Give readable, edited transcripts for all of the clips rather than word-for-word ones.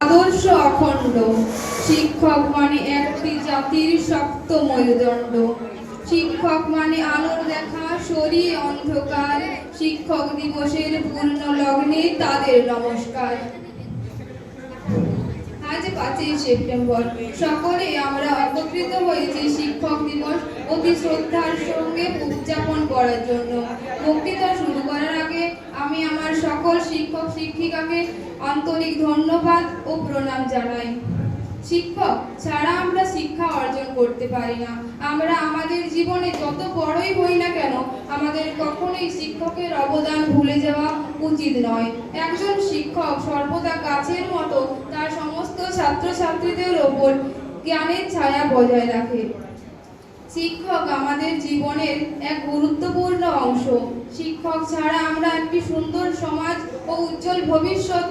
আদর্শ অখণ্ড। শিক্ষক মানে একটি জাতির শক্ত মেরুদণ্ড। শিক্ষক মানে আলোর দেখা সরিয়ে অন্ধকার। শিক্ষক দিবসের পূর্ণ লগ্নে তাদের নমস্কার। আজ 5ই সেপ্টেম্বর সকলে আমরা একত্রিত হয়েছি শিক্ষক দিবস অতি শ্রদ্ধার সঙ্গে উদযাপন করার জন্য। বক্তৃতা শুরু করার আগে আমি আমার সকল শিক্ষক শিক্ষিকাকে আন্তরিক ধন্যবাদ ও প্রণাম জানাই। শিক্ষক ছাড়া আমরা শিক্ষা অর্জন করতে পারি না। আমরা আমাদের জীবনে যত বড়ই হই না কেন, আমাদের কখনোই শিক্ষকের অবদান ভুলে যাওয়া উচিত নয়। একজন শিক্ষক সর্বদা গাছের মতো তার সমস্ত ছাত্রছাত্রীদের ওপর জ্ঞানের ছায়া বজায় রাখে। শিক্ষক আমাদের জীবনের এক গুরুত্বপূর্ণ অংশ। শিক্ষক ছাড়া আমরা একটি সুন্দর সমাজ ও উজ্জ্বল ভবিষ্যৎ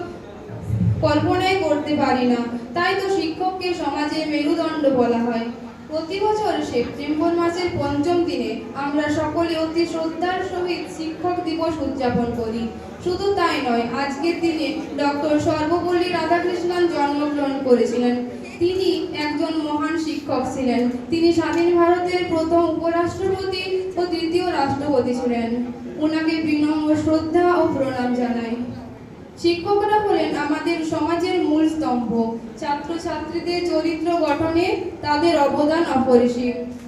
কল্পনাই করতে পারি না। তাই তো শিক্ষককে সমাজের মেরুদণ্ড বলা হয়। প্রতি বছর সেপ্টেম্বর মাসের 5ম দিনে আমরা সকলে অতি শ্রদ্ধার সহিত শিক্ষক দিবস উদযাপন করি। শুধু তাই নয়, আজকের দিনে ডক্টর সর্বপল্লী রাধাকৃষ্ণন জন্মগ্রহণ করেছিলেন। তিনি একজন মহান শিক্ষক ছিলেন। তিনি স্বাধীন ভারতের প্রথম উপরাষ্ট্রপতি ও তৃতীয় রাষ্ট্রপতি ছিলেন। ওনাকে বিনম্র শ্রদ্ধা ও প্রণাম জানাই। শিক্ষকরা হলেন আমাদের সমাজের মূল স্তম্ভ। ছাত্রছাত্রীদের চরিত্র গঠনে তাদের অবদান অপরিসীম।